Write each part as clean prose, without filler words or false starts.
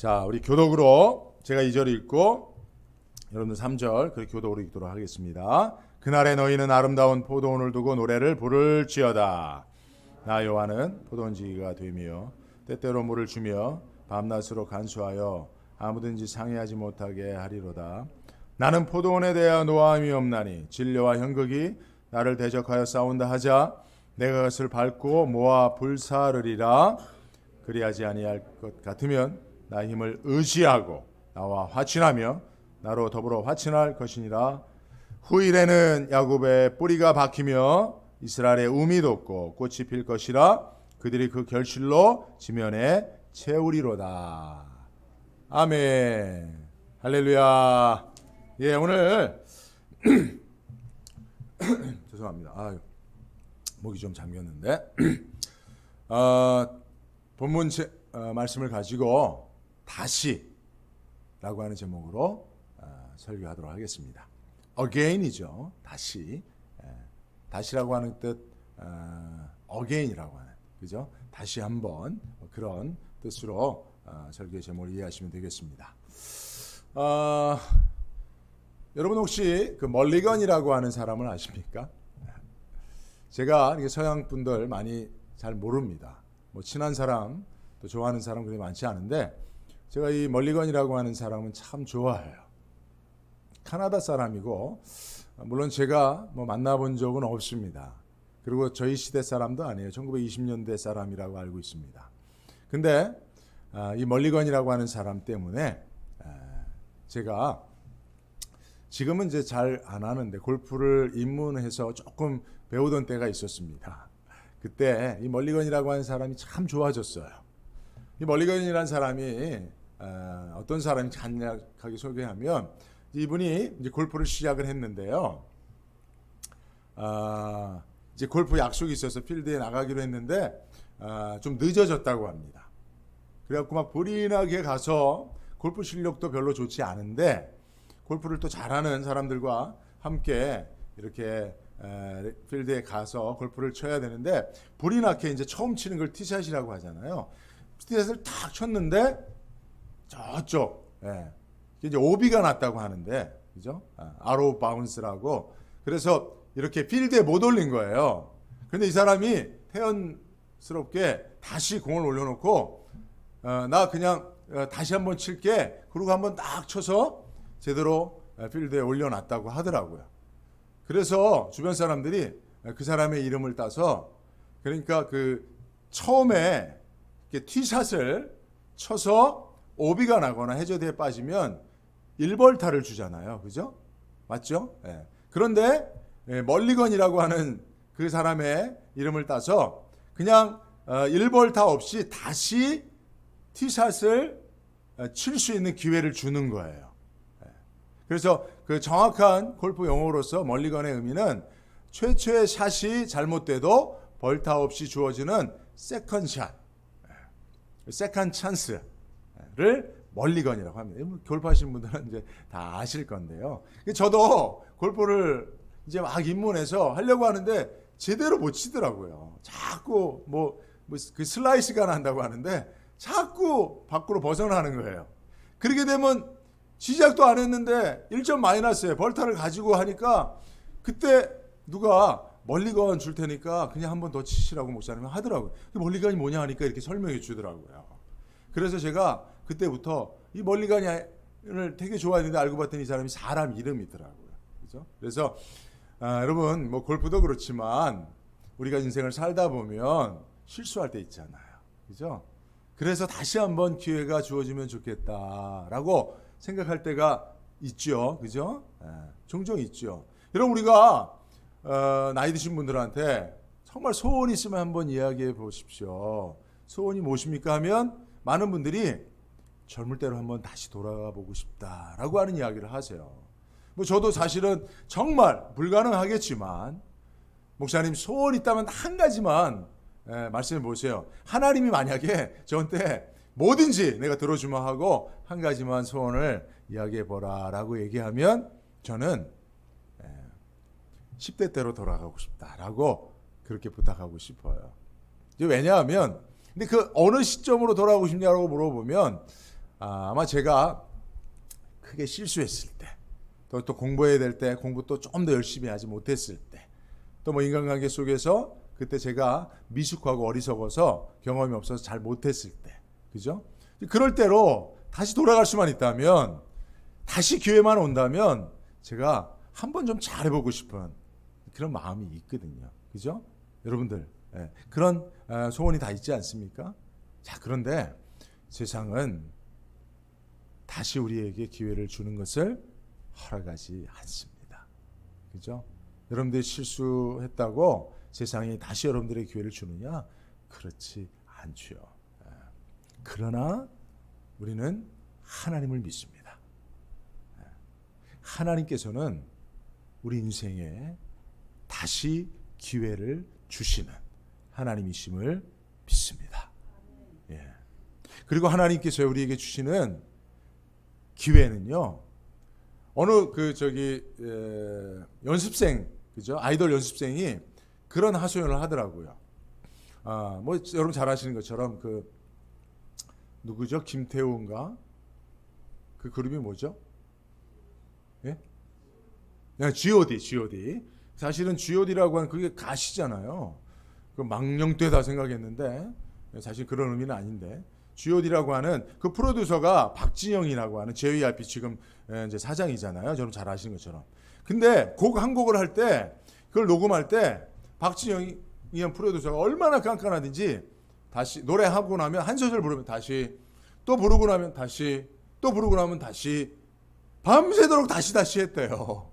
자, 우리 교독으로 제가 2절 읽고 여러분들 3절 그렇게 교독으로 읽도록 하겠습니다. 그날에 너희는 아름다운 포도원을 두고 노래를 부를지어다. 나 여호와는 포도원지기가 되며 때때로 물을 주며 밤낮으로 간수하여 아무든지 상해하지 못하게 하리로다. 나는 포도원에 대하여 노함이 없나니 진료와 현극이 나를 대적하여 싸운다 하자 내가 그것을 밟고 모아 불사르리라. 그리하지 아니할 것 같으면 나의 힘을 의지하고 나와 화친하며 나로 더불어 화친할 것이니라. 후일에는 야곱의 뿌리가 박히며 이스라엘의 움이 돋고 꽃이 필 것이라. 그들이 그 결실로 지면에 채우리로다. 아멘. 할렐루야. 예, 오늘 죄송합니다. 목이 좀 잠겼는데 본문 말씀을 가지고 다시라고 하는 제목으로 설교하도록 하겠습니다. again이죠. 다시라고 하는 뜻 again이라고 하는, 그죠? 다시 한번 그런 뜻으로 설교의 제목을 이해하시면 되겠습니다. 여러분 혹시 그 멀리건이라고 하는 사람을 아십니까? 제가 서양 분들 많이 잘 모릅니다. 뭐 친한 사람, 또 좋아하는 사람 그렇게 많지 않은데 제가 이 멀리건이라고 하는 사람은 참 좋아해요. 카나다 사람이고 물론 제가 뭐 만나본 적은 없습니다. 그리고 저희 시대 사람도 아니에요. 1920년대 사람이라고 알고 있습니다. 근데 이 멀리건이라고 하는 사람 때문에 제가 지금은 이제 잘 안 하는데 골프를 입문해서 조금 배우던 때가 있었습니다. 그때 이 멀리건이라고 하는 사람이 참 좋아졌어요. 이 멀리건이라는 사람이 어떤 사람이 간략하게 소개하면 이분이 이제 골프를 시작을 했는데요. 이제 골프 약속이 있어서 필드에 나가기로 했는데 좀 늦어졌다고 합니다. 그래갖고 막 불이나게 가서 골프 실력도 별로 좋지 않은데 골프를 또 잘하는 사람들과 함께 이렇게 필드에 가서 골프를 쳐야 되는데 불이 나게 이제 처음 치는 걸 티샷이라고 하잖아요. 티샷을 탁 쳤는데 저쪽 이제 오비가 났다고 하는데, 그죠? 아로우 바운스라고. 그래서 이렇게 필드에 못 올린 거예요. 그런데 이 사람이 태연스럽게 다시 공을 올려놓고 나 그냥 다시 한번 칠게. 그러고 한번 딱 쳐서 제대로 필드에 올려놨다고 하더라고요. 그래서 주변 사람들이 그 사람의 이름을 따서, 그러니까 그 처음에 티샷을 쳐서 오비가 나거나 해저드에 빠지면 1벌타를 주잖아요. 그죠? 맞죠? 예. 그런데 멀리건이라고 하는 그 사람의 이름을 따서 그냥 1벌타 없이 다시 티샷을 칠 수 있는 기회를 주는 거예요. 그래서 그 정확한 골프 용어로서 멀리건의 의미는 최초의 샷이 잘못돼도 벌타 없이 주어지는 세컨샷, 세컨 찬스를 멀리건이라고 합니다. 골프하시는 분들은 이제 다 아실 건데요. 저도 골프를 이제 막 입문해서 하려고 하는데 제대로 못 치더라고요. 자꾸 그 슬라이스가 난다고 하는데 자꾸 밖으로 벗어나는 거예요. 그렇게 되면 시작도 안 했는데 1점 마이너스에 벌타를 가지고 하니까 그때 누가 멀리건 줄 테니까 그냥 한 번 더 치시라고 목사님이 하더라고요. 멀리건이 뭐냐 하니까 이렇게 설명해 주더라고요. 그래서 제가 그때부터 이 멀리건을 되게 좋아했는데 알고 봤더니 이 사람이 사람 이름이더라고요. 그죠? 그래서 여러분 뭐 골프도 그렇지만 우리가 인생을 살다 보면 실수할 때 있잖아요. 그죠? 그래서 다시 한번 기회가 주어지면 좋겠다라고 생각할 때가 있죠. 그죠? 종종 있죠. 여러분 우리가 나이 드신 분들한테 정말 소원이 있으면 한번 이야기해 보십시오. 소원이 무엇입니까 하면 많은 분들이 젊을 때로 한번 다시 돌아가 보고 싶다라고 하는 이야기를 하세요. 뭐 저도 사실은 정말 불가능하겠지만 목사님 소원 있다면 한 가지만 말씀해 보세요. 하나님이 만약에 저한테 뭐든지 내가 들어주마 하고 한 가지만 소원을 이야기해 보라 라고 얘기하면 저는 10대 때로 돌아가고 싶다라고 그렇게 부탁하고 싶어요. 왜냐하면 근데 그 어느 시점으로 돌아가고 싶냐고 물어보면 아마 제가 크게 실수했을 때, 또 공부해야 될 때 공부 또 조금 더 열심히 하지 못했을 때, 또 뭐 인간관계 속에서 그때 제가 미숙하고 어리석어서 경험이 없어서 잘 못했을 때, 그죠? 그럴 때로 다시 돌아갈 수만 있다면, 다시 기회만 온다면 제가 한번 좀 잘해보고 싶은 그런 마음이 있거든요. 그죠? 여러분들, 그런 소원이 다 있지 않습니까? 자, 그런데 세상은 다시 우리에게 기회를 주는 것을 허락하지 않습니다. 그죠? 여러분들이 실수했다고 세상이 다시 여러분들에게 기회를 주느냐? 그렇지 않죠. 그러나 우리는 하나님을 믿습니다. 하나님께서는 우리 인생에 다시 기회를 주시는 하나님이심을 믿습니다. 예. 그리고 하나님께서 우리에게 주시는 기회는요, 어느 연습생, 그죠? 아이돌 연습생이 그런 하소연을 하더라고요. 뭐 여러분 잘 아시는 것처럼 누구죠? 김태우인가? 그 그룹이 뭐죠? 예? G.O.D. 사실은 G.O.D라고 하는 그게 가시잖아요. 그 망령되다 생각했는데 사실 그런 의미는 아닌데, G.O.D라고 하는 그 프로듀서가 박진영이라고 하는 JYP 지금 이제 사장이잖아요. 여러분 잘 아시는 것처럼. 근데 곡 한 곡을 할 때, 그걸 녹음할 때 박진영이란 프로듀서가 얼마나 깐깐하든지, 다시 노래하고 나면 한 소절 부르면 다시, 또 부르고 나면 다시, 또 부르고 나면 다시, 밤새도록 다시 했대요.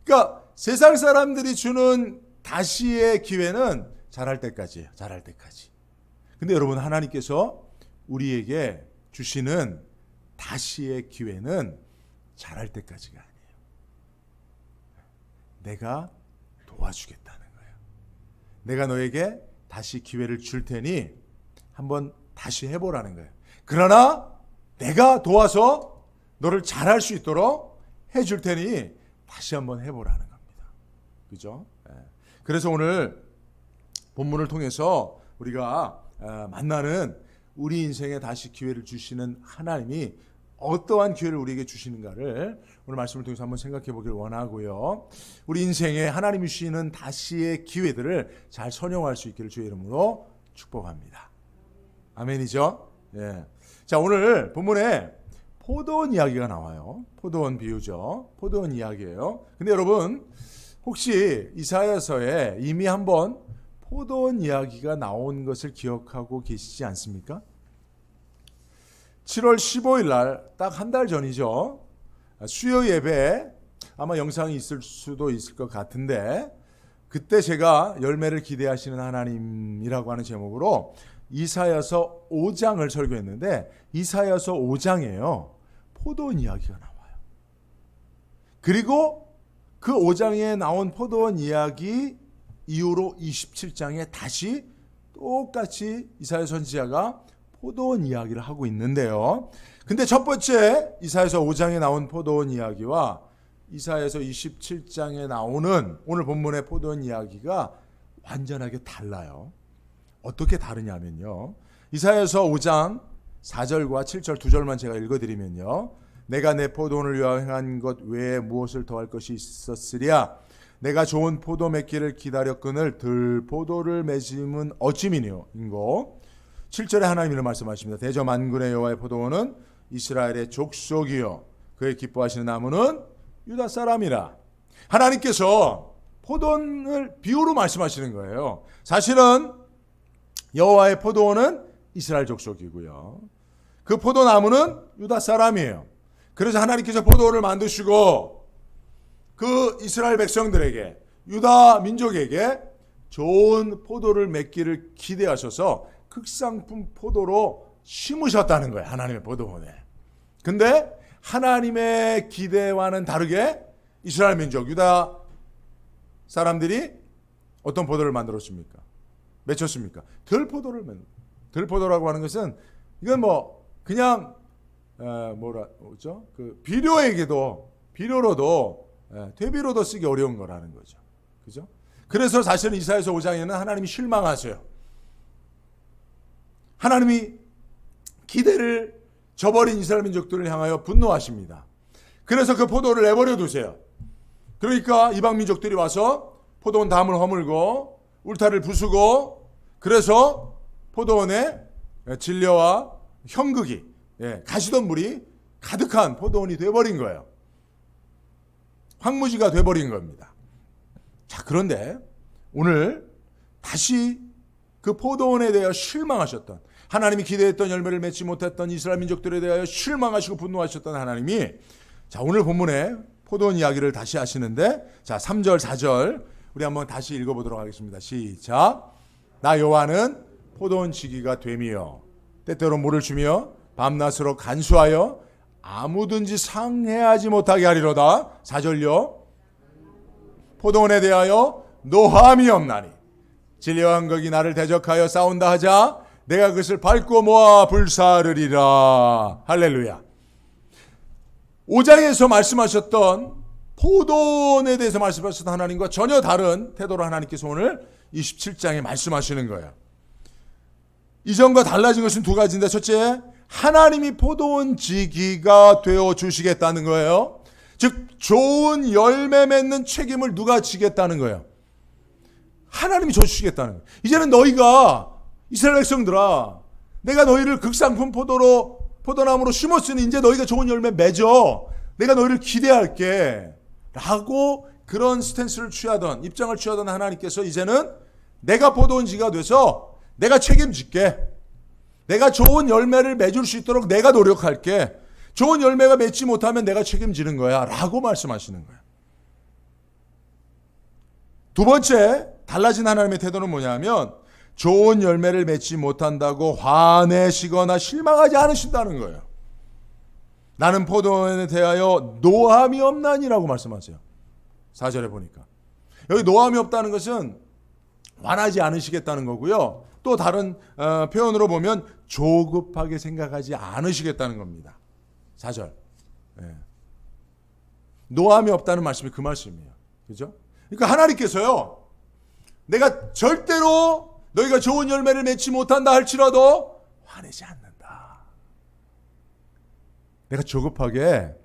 그러니까 세상 사람들이 주는 다시의 기회는 잘할 때까지예요. 잘할 때까지. 근데 여러분, 하나님께서 우리에게 주시는 다시의 기회는 잘할 때까지가 아니에요. 내가 도와주겠다는 거예요. 내가 너에게 다시 기회를 줄 테니 한번 다시 해보라는 거예요. 그러나 내가 도와서 너를 잘할 수 있도록 해줄 테니 다시 한번 해보라는 겁니다. 그죠? 그래서 오늘 본문을 통해서 우리가 만나는 우리 인생에 다시 기회를 주시는 하나님이 어떠한 기회를 우리에게 주시는가를 오늘 말씀을 통해서 한번 생각해 보길 원하고요. 우리 인생에 하나님이 주시는 다시의 기회들을 잘 선용할 수 있기를 주의 이름으로 축복합니다. 아멘이죠? 예. 자, 오늘 본문에 포도원 이야기가 나와요. 포도원 비유죠. 포도원 이야기예요. 근데 여러분, 혹시 이사야서에 이미 한번 포도원 이야기가 나온 것을 기억하고 계시지 않습니까? 7월 15일 날 딱 한 달 전이죠. 수요 예배에 아마 영상이 있을 수도 있을 것 같은데, 그때 제가 열매를 기대하시는 하나님이라고 하는 제목으로 이사야서 5장을 설교했는데, 이사야서 5장에요. 포도원 이야기가 나와요. 그리고 그 5장에 나온 포도원 이야기 이후로 27장에 다시 똑같이 이사야 선지자가 포도원 이야기를 하고 있는데요. 근데 첫 번째 이사야서 5장에 나온 포도원 이야기와 이사야서 27장에 나오는 오늘 본문의 포도원 이야기가 완전하게 달라요. 어떻게 다르냐면요, 이사야서 5장 4절과 7절 두 절만 제가 읽어드리면요, 내가 내 포도원을 위하여 행한 것 외에 무엇을 더할 것이 있었으랴. 내가 좋은 포도 맺기를 기다렸거늘 들포도를 맺음은 어찌미뇨. 인고 7절에 하나님 이런 말씀하십니다. 대저 만군의 여호와의 포도원은 이스라엘의 족속이요 그의 기뻐하시는 나무는 유다 사람이라. 하나님께서 포도원을 비유로 말씀하시는 거예요. 사실은 여호와의 포도원은 이스라엘 족속이고요, 그 포도나무는 유다 사람이에요. 그래서 하나님께서 포도원을 만드시고 그 이스라엘 백성들에게, 유다 민족에게 좋은 포도를 맺기를 기대하셔서 극상품 포도로 심으셨다는 거예요. 하나님의 포도원에. 근데 하나님의 기대와는 다르게 이스라엘 민족, 유다 사람들이 어떤 포도를 만들었습니까? 맺혔습니까? 들포도라고 하는 것은 이건 뭐 그냥 뭐죠? 그 비료로도 퇴비로도 쓰기 어려운 거라는 거죠. 그죠? 그래서 사실은 이사야서 5장에는 하나님이 실망하세요. 하나님이 기대를 저버린 이스라엘 민족들을 향하여 분노하십니다. 그래서 그 포도를 내버려 두세요. 그러니까 이방 민족들이 와서 포도원 담을 허물고 울타리를 부수고, 그래서 포도원에 진려와 형극이, 가시던 물이 가득한 포도원이 돼버린 거예요. 황무지가 돼버린 겁니다. 자, 그런데 오늘 다시 그 포도원에 대하여 실망하셨던, 하나님이 기대했던 열매를 맺지 못했던 이스라엘 민족들에 대하여 실망하시고 분노하셨던 하나님이, 자, 오늘 본문에 포도원 이야기를 다시 하시는데, 자, 3절 4절 우리 한번 다시 읽어보도록 하겠습니다. 시작. 나 여호와는 포도원 지기가 되며 때때로 물을 주며 밤낮으로 간수하여 아무든지 상해하지 못하게 하리로다. 4절요. 포도원에 대하여 노함이 없나니 진리와 한극이 나를 대적하여 싸운다 하자 내가 그것을 밟고 모아 불사르리라. 할렐루야. 5장에서 말씀하셨던 포도원에 대해서 말씀하셨던 하나님과 전혀 다른 태도로 하나님께서 오늘 27장에 말씀하시는 거예요. 이전과 달라진 것은 두 가지인데, 첫째, 하나님이 포도원 지기가 되어 주시겠다는 거예요. 즉 좋은 열매 맺는 책임을 누가 지겠다는 거예요? 하나님이 줘주시겠다는 거예요. 이제는 너희가, 이스라엘 백성들아, 내가 너희를 극상품 포도나무로 심었으니 이제 너희가 좋은 열매 맺어. 내가 너희를 기대할게 라고 그런 스탠스를 취하던, 입장을 취하던 하나님께서 이제는 내가 포도원지가 돼서 내가 책임질게. 내가 좋은 열매를 맺을 수 있도록 내가 노력할게. 좋은 열매가 맺지 못하면 내가 책임지는 거야 라고 말씀하시는 거야. 두 번째 달라진 하나님의 태도는 뭐냐면, 좋은 열매를 맺지 못한다고 화내시거나 실망하지 않으신다는 거예요. 나는 포도원에 대하여 노함이 없나니라고 말씀하세요. 4절에 보니까 여기 노함이 없다는 것은 화나지 않으시겠다는 거고요. 또 다른 표현으로 보면 조급하게 생각하지 않으시겠다는 겁니다. 4절. 노함이 없다는 말씀이 그 말씀이에요. 그죠? 그러니까 하나님께서요, 내가 절대로 너희가 좋은 열매를 맺지 못한다 할지라도 화내지 않는다. 내가 조급하게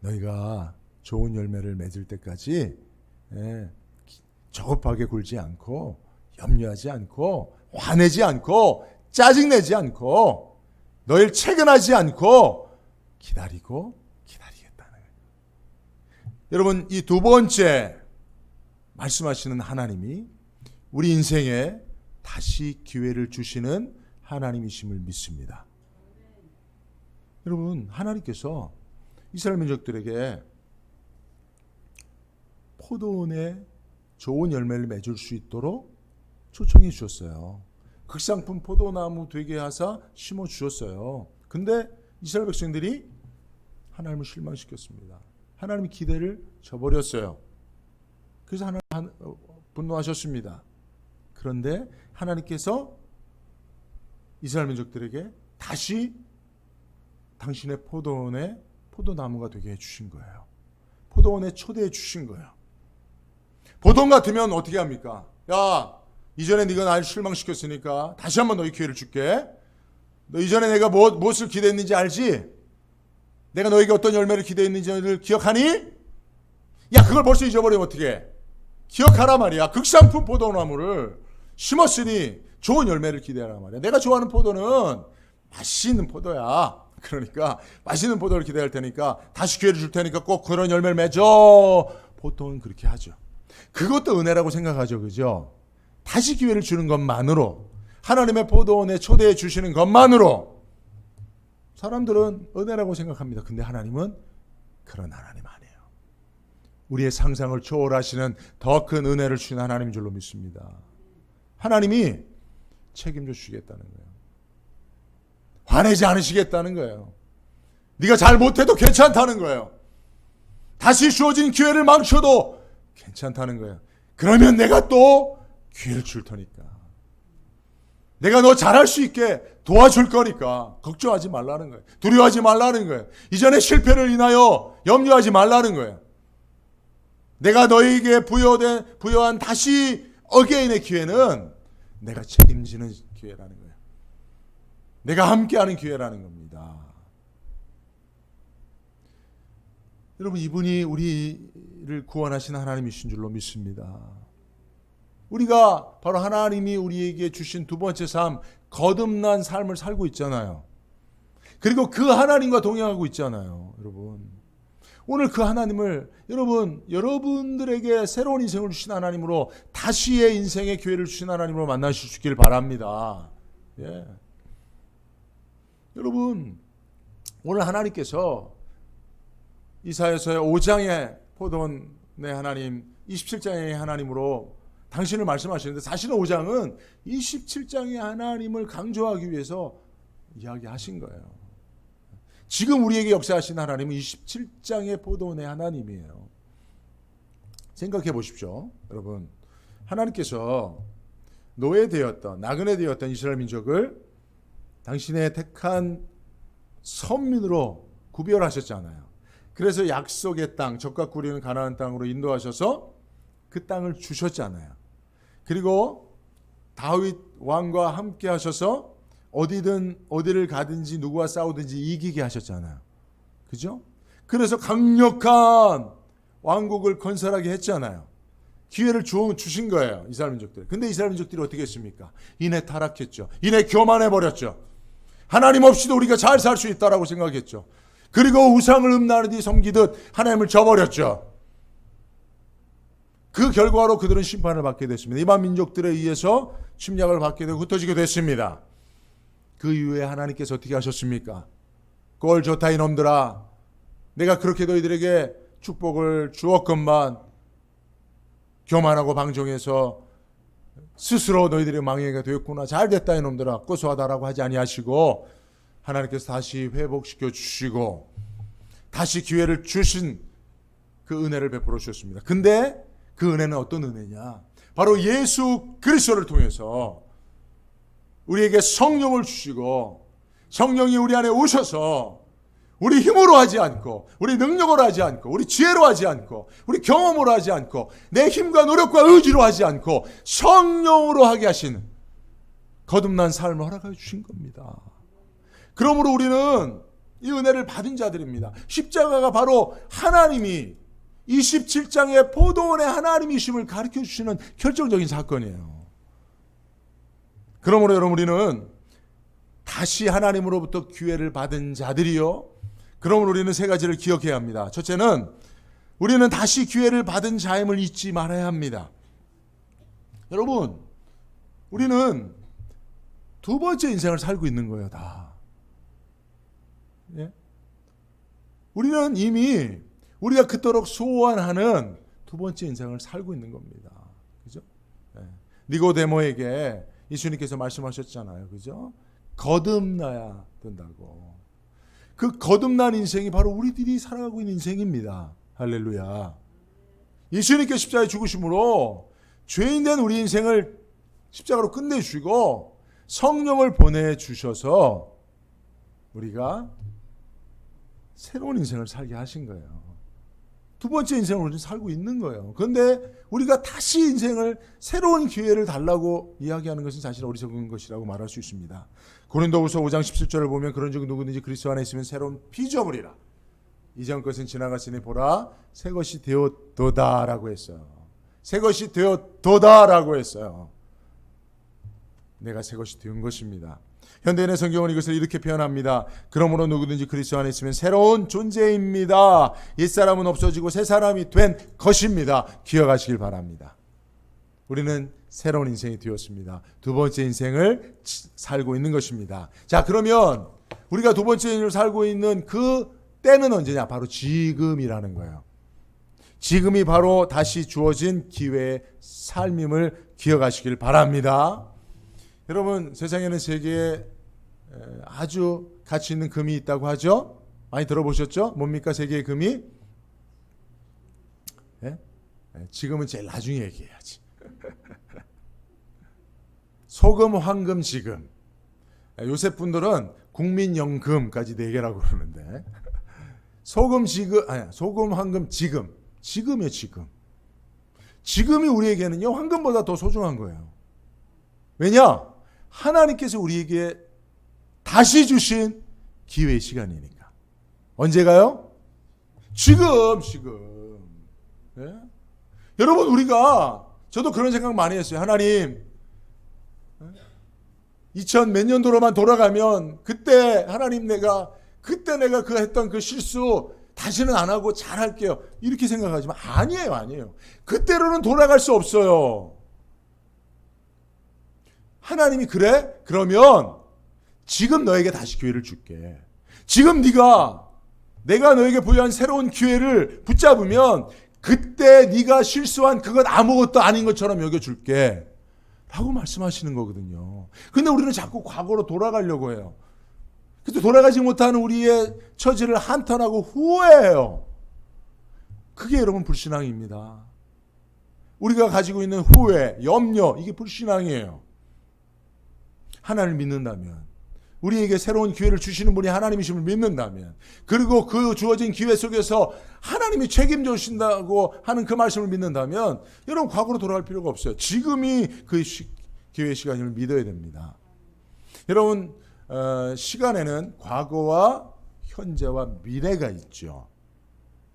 너희가 좋은 열매를 맺을 때까지 조급하게 굴지 않고, 염려하지 않고, 화내지 않고, 짜증내지 않고, 너희를 채근하지 않고 기다리겠다는 거예요. 여러분, 이 두 번째 말씀하시는 하나님이 우리 인생에 다시 기회를 주시는 하나님이심을 믿습니다. 여러분, 하나님께서 이스라엘 민족들에게 포도원에 좋은 열매를 맺을 수 있도록 초청해 주셨어요. 극상품 포도나무 되게 하사 심어 주셨어요. 근데 이스라엘 백성들이 하나님을 실망시켰습니다. 하나님의 기대를 저버렸어요. 그래서 하나님 분노하셨습니다. 그런데 하나님께서 이스라엘 민족들에게 다시 당신의 포도원에 포도나무가 되게 해주신 거예요. 포도원에 초대해 주신 거예요. 보통 같으면 어떻게 합니까? 야, 이전에 네가 날 실망시켰으니까 다시 한번 너희 기회를 줄게. 너 이전에 내가 무엇을 기대했는지 알지? 내가 너에게 어떤 열매를 기대했는지를 기억하니? 야, 그걸 벌써 잊어버리면 어떡해? 기억하라 말이야. 극상품 포도나무를 심었으니 좋은 열매를 기대하라 말이야. 내가 좋아하는 포도는 맛있는 포도야. 그러니까 맛있는 포도를 기대할 테니까 다시 기회를 줄 테니까 꼭 그런 열매를 맺어. 보통은 그렇게 하죠. 그것도 은혜라고 생각하죠. 그죠? 다시 기회를 주는 것만으로, 하나님의 포도원에 초대해 주시는 것만으로 사람들은 은혜라고 생각합니다. 근데 하나님은 그런 하나님 아니에요. 우리의 상상을 초월하시는 더 큰 은혜를 주신 하나님인 줄로 믿습니다. 하나님이 책임져 주시겠다는 거예요. 화내지 않으시겠다는 거예요. 네가 잘 못해도 괜찮다는 거예요. 다시 주어진 기회를 망쳐도 괜찮다는 거예요. 그러면 내가 또 기회를 줄 테니까. 내가 너 잘할 수 있게 도와줄 거니까 걱정하지 말라는 거예요. 두려워하지 말라는 거예요. 이전의 실패를 인하여 염려하지 말라는 거예요. 내가 너에게 부여한 다시 어게인의 기회는 내가 책임지는 기회라는 거예요. 내가 함께하는 기회라는 겁니다. 여러분, 이분이 우리를 구원하신 하나님이신 줄로 믿습니다. 우리가 바로 하나님이 우리에게 주신 두 번째 삶, 거듭난 삶을 살고 있잖아요. 그리고 그 하나님과 동행하고 있잖아요. 여러분, 오늘 그 하나님을 여러분들에게 새로운 인생을 주신 하나님으로, 다시의 인생의 기회를 주신 하나님으로 만나실 수 있길 바랍니다. 예. 여러분, 오늘 하나님께서 이사야서의 5장의 포도원의 하나님, 27장의 하나님으로 당신을 말씀하시는데, 사실은 5장은 27장의 하나님을 강조하기 위해서 이야기하신 거예요. 지금 우리에게 역사하신 하나님은 27장의 포도원의 하나님이에요. 생각해 보십시오. 여러분, 하나님께서 노예되었던, 나그네 되었던 이스라엘 민족을 당신의 택한 선민으로 구별하셨잖아요. 그래서 약속의 땅, 젖과 꿀이 가나안 땅으로 인도하셔서 그 땅을 주셨잖아요. 그리고 다윗 왕과 함께 하셔서 어디를 가든지 누구와 싸우든지 이기게 하셨잖아요. 그죠? 그래서 강력한 왕국을 건설하게 했잖아요. 기회를 주신 거예요, 이스라엘 민족들. 근데 이스라엘 민족들이 어떻게 했습니까? 이내 타락했죠. 이내 교만해버렸죠. 하나님 없이도 우리가 잘 살 수 있다라고 생각했죠. 그리고 우상을 음란히 섬기듯 하나님을 저버렸죠. 그 결과로 그들은 심판을 받게 됐습니다. 이방 민족들에 의해서 침략을 받게 되고 흩어지게 됐습니다. 그 이후에 하나님께서 어떻게 하셨습니까? 꼴 좋다 이놈들아, 내가 그렇게 너희들에게 축복을 주었건만 교만하고 방종해서 스스로 너희들의 망해가 되었구나, 잘됐다 이놈들아, 고소하다라고 하지 아니하시고 하나님께서 다시 회복시켜 주시고 다시 기회를 주신 그 은혜를 베풀어 주셨습니다. 근데 그 은혜는 어떤 은혜냐? 바로 예수 그리스도를 통해서 우리에게 성령을 주시고, 성령이 우리 안에 오셔서 우리 힘으로 하지 않고, 우리 능력으로 하지 않고, 우리 지혜로 하지 않고, 우리 경험으로 하지 않고, 내 힘과 노력과 의지로 하지 않고 성령으로 하게 하시는 거듭난 삶을 허락해 주신 겁니다. 그러므로 우리는 이 은혜를 받은 자들입니다. 십자가가 바로 하나님이 27장의 포도원의 하나님이심을 가르쳐 주시는 결정적인 사건이에요. 그러므로 여러분, 우리는 다시 하나님으로부터 기회를 받은 자들이요. 그러므로 우리는 세 가지를 기억해야 합니다. 첫째는 우리는 다시 기회를 받은 자임을 잊지 말아야 합니다. 여러분, 우리는 두 번째 인생을 살고 있는 거예요, 다. 예? 우리는 이미 우리가 그토록 소원하는 두 번째 인생을 살고 있는 겁니다. 그죠? 예. 니고데모에게 예수님께서 말씀하셨잖아요. 그죠? 거듭나야 된다고. 그 거듭난 인생이 바로 우리들이 살아가고 있는 인생입니다. 할렐루야. 예수님께서 십자가에 죽으심으로 죄인된 우리 인생을 십자가로 끝내주시고 성령을 보내주셔서 우리가 새로운 인생을 살게 하신 거예요. 두 번째 인생을 우리는 살고 있는 거예요. 그런데 우리가 다시 인생을, 새로운 기회를 달라고 이야기하는 것은 사실 어리석은 것이라고 말할 수 있습니다. 고린도후서 5장 17절을 보면 그런즉 누구든지 그리스도 안에 있으면 새로운 피조물이라. 이전 것은 지나갔으니 보라 새 것이 되었도다라고 했어요. 새 것이 되었도다라고 했어요. 내가 새 것이 되은 것입니다. 현대인의 성경은 이것을 이렇게 표현합니다. 그러므로 누구든지 그리스도 안에 있으면 새로운 존재입니다. 옛사람은 없어지고 새 사람이 된 것입니다. 기억하시길 바랍니다. 우리는 새로운 인생이 되었습니다. 두 번째 인생을 살고 있는 것입니다. 자, 그러면 우리가 두 번째 인생을 살고 있는 그 때는 언제냐? 바로 지금이라는 거예요. 지금이 바로 다시 주어진 기회의 삶임을 기억하시길 바랍니다. 여러분, 세상에는 세계에 아주 가치 있는 금이 있다고 하죠? 많이 들어보셨죠? 뭡니까 세계의 금이? 예? 지금은 제일 나중에 얘기해야지. 소금, 황금, 지금. 요새 분들은 국민연금까지 4개라고 그러는데 소금, 황금, 지금. 지금이에요, 지금. 지금이 우리에게는요, 황금보다 더 소중한 거예요. 왜냐? 하나님께서 우리에게 다시 주신 기회의 시간이니까. 언제가요? 지금. 예? 여러분, 저도 그런 생각 많이 했어요. 하나님, 2000 몇 년도로만 돌아가면 그때 내가 그 했던 그 실수 다시는 안 하고 잘할게요. 이렇게 생각하지만 아니에요. 그때로는 돌아갈 수 없어요. 하나님이 그래? 그러면 지금 너에게 다시 기회를 줄게. 지금 내가 너에게 부여한 새로운 기회를 붙잡으면 그때 네가 실수한 그것 아무것도 아닌 것처럼 여겨줄게. 라고 말씀하시는 거거든요. 근데 우리는 자꾸 과거로 돌아가려고 해요. 그래서 돌아가지 못하는 우리의 처지를 한탄하고 후회해요. 그게 여러분 불신앙입니다. 우리가 가지고 있는 후회, 염려, 이게 불신앙이에요. 하나님을 믿는다면, 우리에게 새로운 기회를 주시는 분이 하나님이심을 믿는다면, 그리고 그 주어진 기회 속에서 하나님이 책임져 주신다고 하는 그 말씀을 믿는다면, 여러분 과거로 돌아갈 필요가 없어요. 지금이 그 기회의 시간임을 믿어야 됩니다. 여러분, 시간에는 과거와 현재와 미래가 있죠.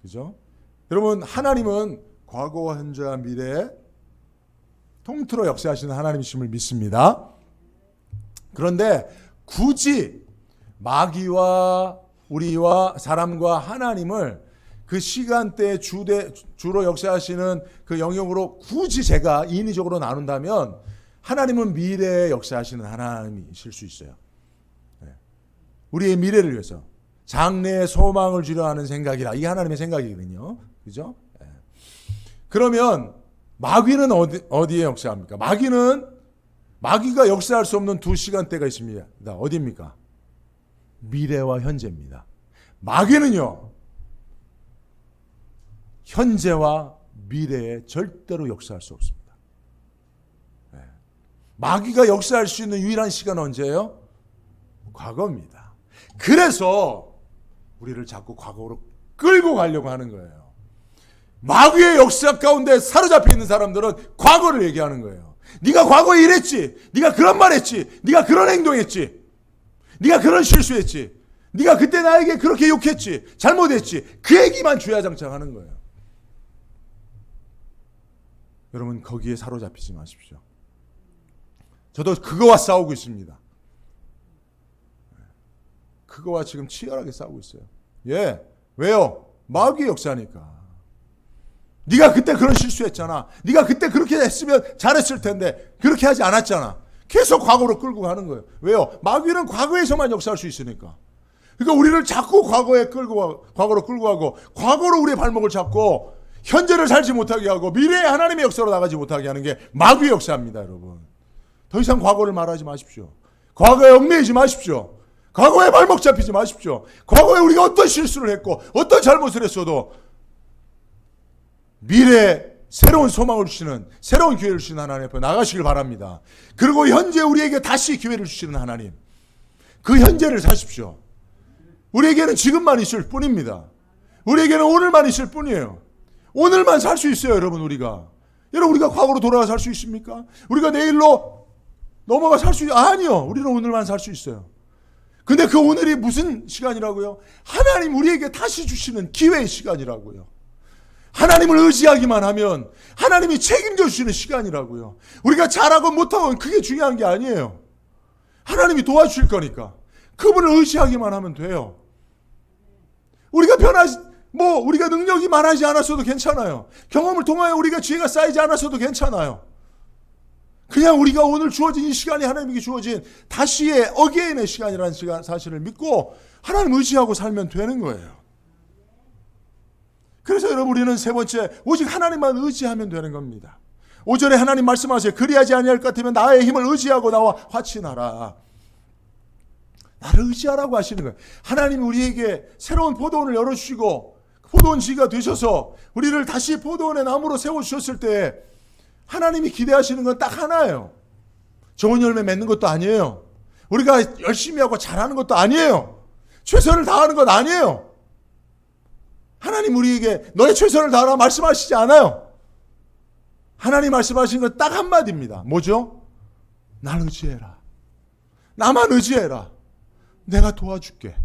그죠? 여러분, 하나님은 과거와 현재와 미래에 통틀어 역사하시는 하나님이심을 믿습니다. 그런데 굳이 마귀와 우리와 사람과 하나님을 그 시간대에 주로 역사하시는 그 영역으로 굳이 제가 인위적으로 나눈다면 하나님은 미래에 역사하시는 하나님이실 수 있어요. 우리의 미래를 위해서 장래의 소망을 주려 하는 생각이라, 이게 하나님의 생각이거든요. 그죠? 그러면 마귀는 어디에 역사합니까? 마귀가 역사할 수 없는 두 시간대가 있습니다. 어디입니까? 미래와 현재입니다. 마귀는요, 현재와 미래에 절대로 역사할 수 없습니다. 마귀가 역사할 수 있는 유일한 시간은 언제예요? 과거입니다. 그래서 우리를 자꾸 과거로 끌고 가려고 하는 거예요. 마귀의 역사 가운데 사로잡혀 있는 사람들은 과거를 얘기하는 거예요. 네가 과거에 이랬지, 네가 그런 말 했지, 네가 그런 행동했지, 네가 그런 실수했지, 네가 그때 나에게 그렇게 욕했지, 잘못했지, 그 얘기만 주야장창 하는 거예요. 여러분, 거기에 사로잡히지 마십시오. 저도 그거와 싸우고 있습니다. 그거와 지금 치열하게 싸우고 있어요. 왜요? 마귀의 역사니까. 네가 그때 그런 실수했잖아. 네가 그때 그렇게 했으면 잘했을 텐데 그렇게 하지 않았잖아. 계속 과거로 끌고 가는 거예요. 왜요? 마귀는 과거에서만 역사할 수 있으니까. 그러니까 우리를 자꾸 과거로 끌고 가고, 과거로 우리의 발목을 잡고 현재를 살지 못하게 하고 미래의 하나님의 역사로 나가지 못하게 하는 게 마귀의 역사입니다, 여러분. 더 이상 과거를 말하지 마십시오. 과거에 얽매이지 마십시오. 과거에 발목 잡히지 마십시오. 과거에 우리가 어떤 실수를 했고 어떤 잘못을 했어도 미래에 새로운 소망을 주시는, 새로운 기회를 주시는 하나님 앞에 나가시길 바랍니다. 그리고 현재 우리에게 다시 기회를 주시는 하나님, 그 현재를 사십시오. 우리에게는 지금만 있을 뿐입니다. 우리에게는 오늘만 있을 뿐이에요. 오늘만 살 수 있어요, 여러분. 우리가 과거로 돌아가 살 수 있습니까? 우리가 내일로 넘어가 살 수 아니요. 우리는 오늘만 살 수 있어요. 근데 그 오늘이 무슨 시간이라고요? 하나님 우리에게 다시 주시는 기회의 시간이라고요. 하나님을 의지하기만 하면 하나님이 책임져 주시는 시간이라고요. 우리가 잘하건 못하건 그게 중요한 게 아니에요. 하나님이 도와주실 거니까 그분을 의지하기만 하면 돼요. 우리가 우리가 능력이 많아지지 않았어도 괜찮아요. 경험을 통하여 우리가 지혜가 쌓이지 않았어도 괜찮아요. 그냥 우리가 오늘 주어진 이 시간이 하나님에게 주어진 다시의 어게인의 시간이라는 사실을 믿고 하나님 의지하고 살면 되는 거예요. 그래서 여러분, 우리는 세 번째, 오직 하나님만 의지하면 되는 겁니다. 5절에 하나님 말씀하세요. 그리하지 아니할 것 같으면 나의 힘을 의지하고 나와 화친하라. 나를 의지하라고 하시는 거예요. 하나님이 우리에게 새로운 포도원을 열어주시고 포도원지기가 되셔서 우리를 다시 포도원의 나무로 세워주셨을 때 하나님이 기대하시는 건 딱 하나예요. 좋은 열매 맺는 것도 아니에요. 우리가 열심히 하고 잘하는 것도 아니에요. 최선을 다하는 건 아니에요. 하나님 우리에게 너의 최선을 다하라 말씀하시지 않아요. 하나님 말씀하시는 건 딱 한마디입니다. 뭐죠? 날 의지해라. 나만 의지해라. 내가 도와줄게.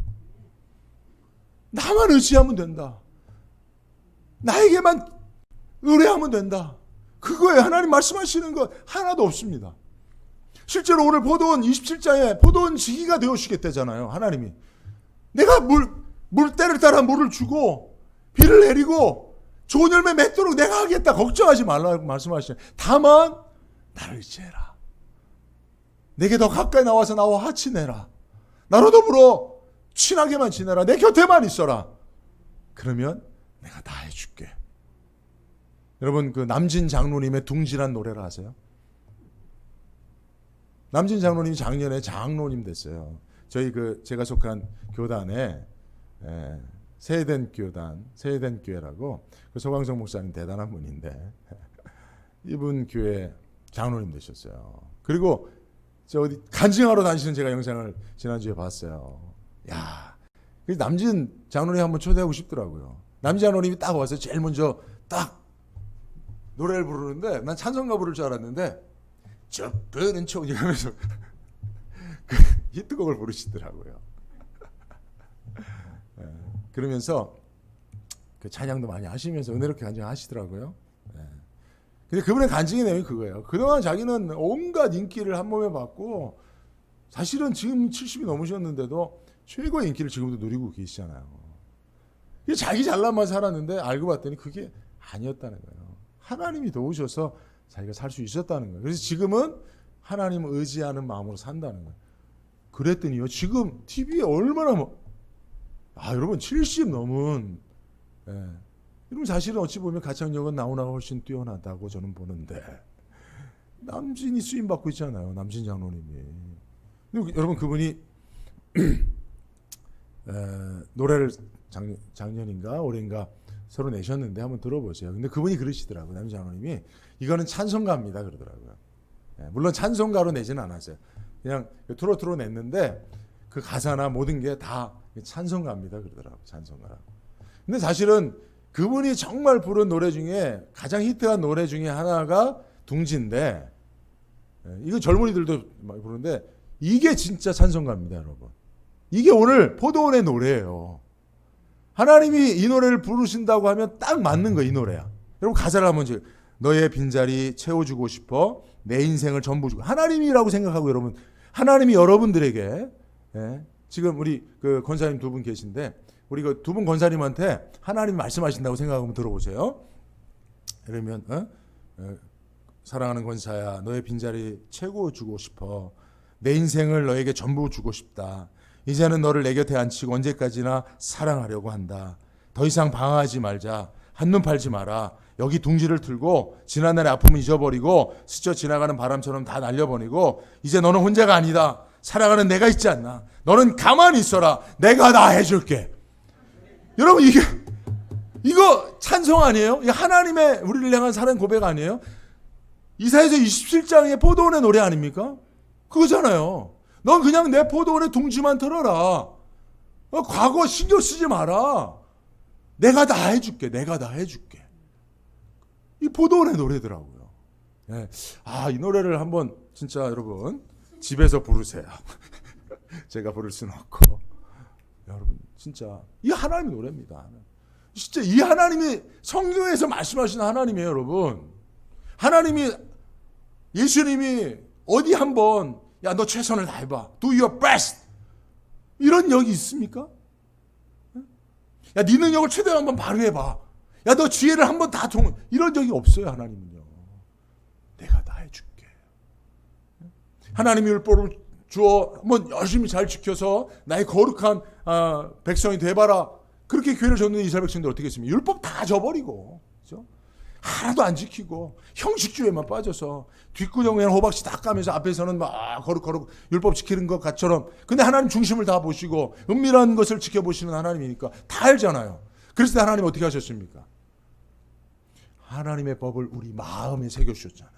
나만 의지하면 된다. 나에게만 의뢰하면 된다. 그거에 하나님 말씀하시는 것 하나도 없습니다. 실제로 오늘 포도원 27장에 포도원 지기가 되어주시겠다잖아요. 하나님이. 내가 물때를 따라 물을 주고 비를 내리고 좋은 열매 맺도록 내가 하겠다. 걱정하지 말라고 말씀하시죠. 다만 나를 의지해라. 내게 더 가까이 나와서 나와 같이 내라. 나로 더불어 친하게만 지내라. 내 곁에만 있어라. 그러면 내가 다 해줄게. 여러분 그 남진 장로님의 둥지란 노래를 아세요? 남진 장로님이 작년에 장로님 됐어요. 저희 그 제가 속한 교단에 세eden 교단, 세eden 교회라고 그 소강성 목사님 대단한 분인데 이분 교회 장로님 되셨어요. 그리고 저 어디 간증하러 다니시는 제가 영상을 지난주에 봤어요. 야, 남진 장로님 한번 초대하고 싶더라고요. 남진 장로님이 딱 와서 제일 먼저 딱 노래를 부르는데 난 찬송가 부를 줄 알았는데 저 푸른 총 이러면서 그 히트곡을 부르시더라고요. 그러면서 그 찬양도 많이 하시면서 은혜롭게 간증하시더라고요. 근데 그분의 간증의 내용이 그거예요. 그동안 자기는 온갖 인기를 한 몸에 받고 사실은 지금 70이 넘으셨는데도 최고의 인기를 지금도 누리고 계시잖아요. 자기 잘난만 살았는데 알고 봤더니 그게 아니었다는 거예요. 하나님이 도우셔서 자기가 살 수 있었다는 거예요. 그래서 지금은 하나님을 의지하는 마음으로 산다는 거예요. 그랬더니요. 지금 TV에 얼마나 여러분 70 넘은 여러분 사실은 어찌 보면 가창력은 나훈아가 훨씬 뛰어나다고 저는 보는데 남진이 쓰임받고 있잖아요. 남진 장로님이. 여러분 그분이 노래를 작년인가 올해인가 서로 내셨는데 한번 들어보세요. 근데 그분이 그러시더라고요. 남진 장로님이 이거는 찬송가입니다 그러더라고요. 물론 찬송가로 내지는 않았어요. 그냥 트로트로 냈는데 그 가사나 모든 게 다 찬송가입니다 그러더라고요. 찬송가라고. 근데 사실은 그분이 정말 부른 노래 중에 가장 히트한 노래 중에 하나가 둥지인데 이거 젊은이들도 많이 부르는데 이게 진짜 찬송가입니다 여러분. 이게 오늘 포도원의 노래예요. 하나님이 이 노래를 부르신다고 하면 딱 맞는 거예요. 이 노래야. 여러분 가사를 한번 너의 빈자리 채워주고 싶어 내 인생을 전부 주고 하나님이라고 생각하고 여러분 하나님이 여러분들에게 지금 우리 그 권사님 두 분 계신데 우리 그 두 분 권사님한테 하나님이 말씀하신다고 생각하면 들어보세요. 그러면 사랑하는 권사야 너의 빈자리 채워주고 싶어 내 인생을 너에게 전부 주고 싶다. 이제는 너를 내 곁에 앉히고 언제까지나 사랑하려고 한다. 더 이상 방황하지 말자. 한눈 팔지 마라. 여기 둥지를 틀고 지난날의 아픔을 잊어버리고 스쳐 지나가는 바람처럼 다 날려버리고 이제 너는 혼자가 아니다. 사랑하는 내가 있지 않나. 너는 가만히 있어라. 내가 다 해줄게. 여러분 이거 찬송 아니에요? 이거 하나님의 우리를 향한 사랑 고백 아니에요? 이사야서 27장의 포도원의 노래 아닙니까? 그거잖아요. 넌 그냥 내 포도원의 둥지만 틀어라. 과거 신경 쓰지 마라. 내가 다 해줄게. 내가 다 해줄게. 이 포도원의 노래더라고요. 이 노래를 한번 진짜 여러분 집에서 부르세요. 제가 부를 수는 없고 여러분 진짜 이 하나님의 노래입니다. 진짜 이 하나님이 성경에서 말씀하시는 하나님이에요 여러분. 하나님이 예수님이 어디 한번 야 너 최선을 다해봐. Do your best. 이런 역이 있습니까? 야 네 능력을 최대한 한번 발휘해봐. 야 너 지혜를 한번 다 이런 적이 없어요. 하나님은요. 내가 다 해줄게. 하나님이 율법을 주어 한번 열심히 잘 지켜서 나의 거룩한 백성이 돼봐라. 그렇게 교회를 줬는 이스라엘 백성들 어떻게 했습니까? 율법 다 져버리고 그렇죠? 하나도 안 지키고 형식주의에만 빠져서 뒷구정에는 호박씨 다 까면서 앞에서는 막 거룩 율법 지키는 것 같처럼 근데 하나님 중심을 다 보시고 은밀한 것을 지켜보시는 하나님이니까 다 알잖아요. 그래서 하나님 어떻게 하셨습니까? 하나님의 법을 우리 마음에 새겨주셨잖아요.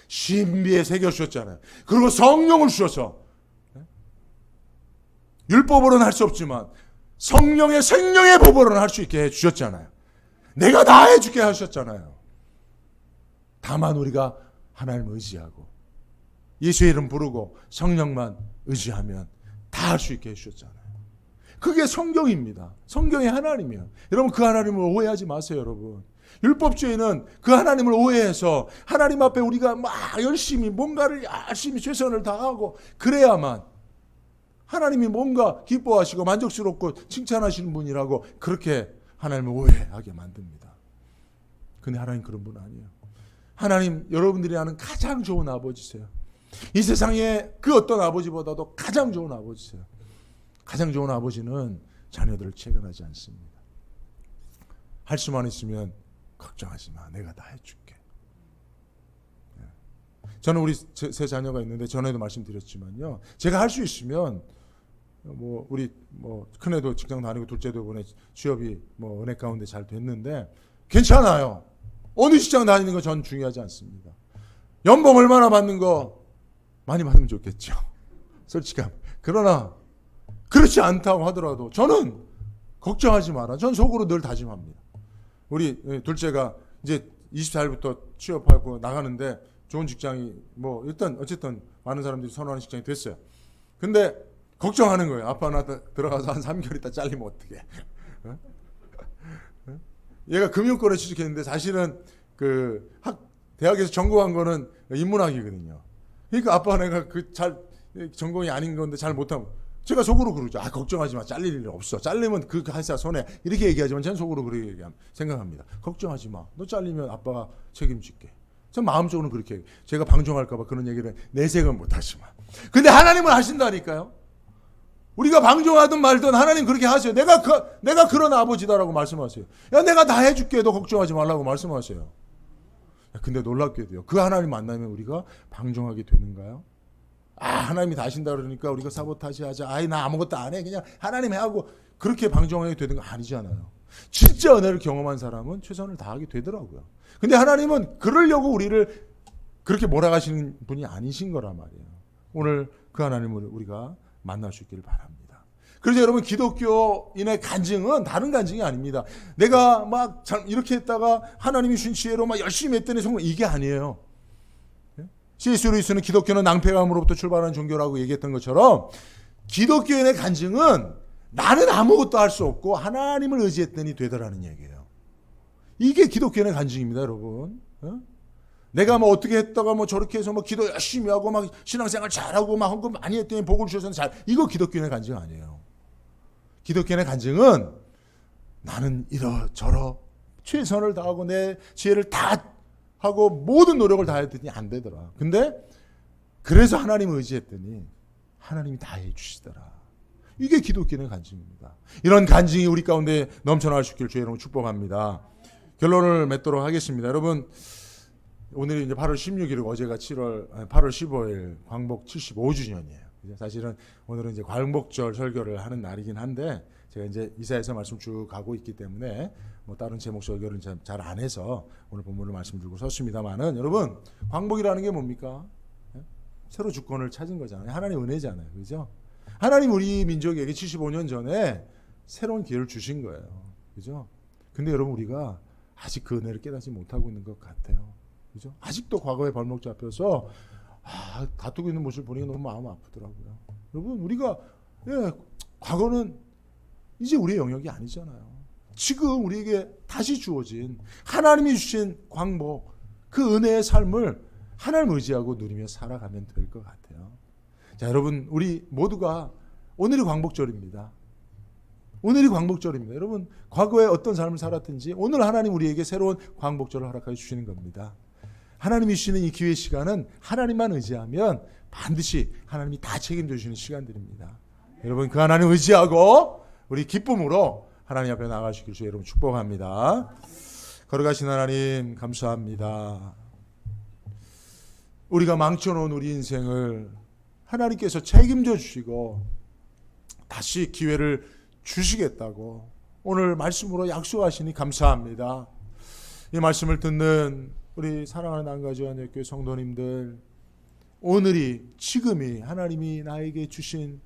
신비에 새겨주셨잖아요. 그리고 성령을 주셔서 율법으로는 할 수 없지만 성령의 생명의 법으로는 할 수 있게 해주셨잖아요. 내가 다 해줄게 하셨잖아요. 다만 우리가 하나님을 의지하고 예수의 이름 부르고 성령만 의지하면 다 할 수 있게 해주셨잖아요. 그게 성경입니다. 성경의 하나님이에요. 여러분 그 하나님을 오해하지 마세요. 여러분 율법주의는 그 하나님을 오해해서 하나님 앞에 우리가 막 열심히 뭔가를 열심히 최선을 다하고 그래야만 하나님이 뭔가 기뻐하시고 만족스럽고 칭찬하시는 분이라고 그렇게 하나님을 오해하게 만듭니다. 근데 하나님 그런 분 아니에요. 하나님 여러분들이 아는 가장 좋은 아버지세요. 이 세상에 그 어떤 아버지보다도 가장 좋은 아버지세요. 가장 좋은 아버지는 자녀들을 체근하지 않습니다. 할 수만 있으면 걱정하지 마. 내가 다 해줄게. 저는 우리 세 자녀가 있는데 전에도 말씀드렸지만요. 제가 할 수 있으면 우리 큰애도 직장 다니고 둘째도 이번에 취업이 은혜 가운데 잘 됐는데 괜찮아요. 어느 직장 다니는 거 전 중요하지 않습니다. 연봉 얼마나 받는 거 많이 받으면 좋겠죠. 솔직하게. 그러나 그렇지 않다고 하더라도 저는 걱정하지 마라. 전 속으로 늘 다짐합니다. 우리 둘째가 이제 24일부터 취업하고 나가는데 좋은 직장이 일단 어쨌든 많은 사람들이 선호하는 직장이 됐어요. 근데 걱정하는 거예요. 아빠 나 들어가서 한 3개월 있다 잘리면 어떡해. 얘가 금융권에 취직했는데 사실은 대학에서 전공한 거는 인문학이거든요. 그러니까 아빠 내가 전공이 아닌 건데 잘 못하면 제가 속으로 그러죠. 걱정하지 마. 잘릴 일 없어. 잘리면 그 회사 손해. 이렇게 얘기하지만 저는 속으로 그렇게 생각합니다. 걱정하지 마. 너 잘리면 아빠가 책임질게. 전 마음적으로는 그렇게 해요. 제가 방종할까 봐 그런 얘기를 내색은 못 하지만. 근데 하나님은 하신다니까요. 우리가 방종하든 말든 하나님 그렇게 하세요. 내가 그런 아버지다라고 말씀하세요. 야, 내가 다 해줄게. 너 걱정하지 말라고 말씀하세요. 근데 놀랍게도요. 그 하나님 만나면 우리가 방종하게 되는가요? 하나님이 다 하신다 그러니까 우리가 사보타지 하자. 나 아무것도 안 해. 그냥 하나님 해 하고 그렇게 방종하게 되는 거 아니잖아요. 진짜 은혜를 경험한 사람은 최선을 다하게 되더라고요. 근데 하나님은 그러려고 우리를 그렇게 몰아가시는 분이 아니신 거란 말이에요. 오늘 그 하나님을 우리가 만날 수 있기를 바랍니다. 그래서 여러분 기독교인의 간증은 다른 간증이 아닙니다. 내가 이렇게 했다가 하나님이 주신 지혜로 열심히 했더니 성공 이게 아니에요. C.S. 루이스는 기독교는 낭패감으로부터 출발하는 종교라고 얘기했던 것처럼 기독교인의 간증은 나는 아무것도 할 수 없고 하나님을 의지했더니 되더라는 얘기예요. 이게 기독교인의 간증입니다, 여러분. 내가 어떻게 했다가 저렇게 해서 기도 열심히 하고 신앙생활 잘하고 헌금 많이 했더니 복을 주셔서 이거 기독교인의 간증 아니에요. 기독교인의 간증은 나는 이러저러 최선을 다하고 내 지혜를 다 하고 모든 노력을 다했더니 안 되더라. 근데 그래서 하나님을 의지했더니 하나님이 다 해주시더라. 이게 기독교인의 간증입니다. 이런 간증이 우리 가운데 넘쳐나올 수 있기를 주의 이름으로 축복합니다. 결론을 맺도록 하겠습니다. 여러분 오늘이 이제 8월 16일, 어제가 8월 15일 광복 75주년이에요. 사실은 오늘은 이제 광복절 설교를 하는 날이긴 한데 제가 이제 이사야서 말씀 쭉 가고 있기 때문에 다른 제목 설교를 잘 안 해서 오늘 본문을 말씀 들고 섰습니다만은 여러분 광복이라는 게 뭡니까? 새로 주권을 찾은 거잖아요. 하나님 은혜잖아요. 그죠? 하나님 우리 민족에게 75년 전에 새로운 기회를 주신 거예요. 그죠? 근데 여러분 우리가 아직 그 은혜를 깨닫지 못하고 있는 것 같아요. 그죠? 아직도 과거에 발목 잡혀서 다투고 있는 모습을 보니까 너무 마음 아프더라고요. 여러분 우리가 과거는 이제 우리의 영역이 아니잖아요. 지금 우리에게 다시 주어진 하나님이 주신 광복 그 은혜의 삶을 하나님 의지하고 누리며 살아가면 될 것 같아요. 자, 여러분 우리 모두가 오늘이 광복절입니다. 오늘이 광복절입니다. 여러분 과거에 어떤 삶을 살았든지 오늘 하나님 우리에게 새로운 광복절을 허락해 주시는 겁니다. 하나님이 주시는 이 기회 시간은 하나님만 의지하면 반드시 하나님이 다 책임져 주시는 시간들입니다. 여러분 그 하나님 의지하고 우리 기쁨으로 하나님 앞에 나가시길 주의 여러분 축복합니다. 걸어가신 하나님 감사합니다. 우리가 망쳐놓은 우리 인생을 하나님께서 책임져 주시고 다시 기회를 주시겠다고 오늘 말씀으로 약속하시니 감사합니다. 이 말씀을 듣는 우리 사랑하는 안가지원교회 성도님들 오늘이 지금이 하나님이 나에게 주신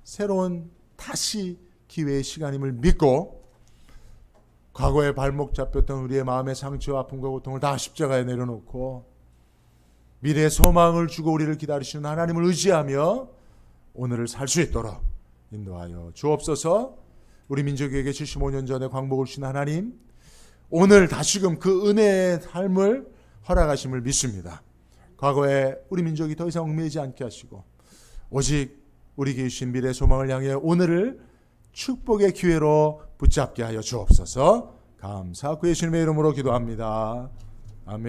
새로운 다시 기회의 시간임을 믿고 과거에 발목 잡혔던 우리의 마음의 상처와 아픔과 고통을 다 십자가에 내려놓고 미래의 소망을 주고 우리를 기다리시는 하나님을 의지하며 오늘을 살 수 있도록 인도하여 주옵소서. 우리 민족에게 75년 전에 광복을 주신 하나님, 오늘 다시금 그 은혜의 삶을 허락하심을 믿습니다. 과거에 우리 민족이 더 이상 얽매이지 않게 하시고 오직 우리에게 주신 미래 소망을 향해 오늘을 축복의 기회로 붙잡게 하여 주옵소서. 감사하고 예수님의 이름으로 기도합니다. 아멘.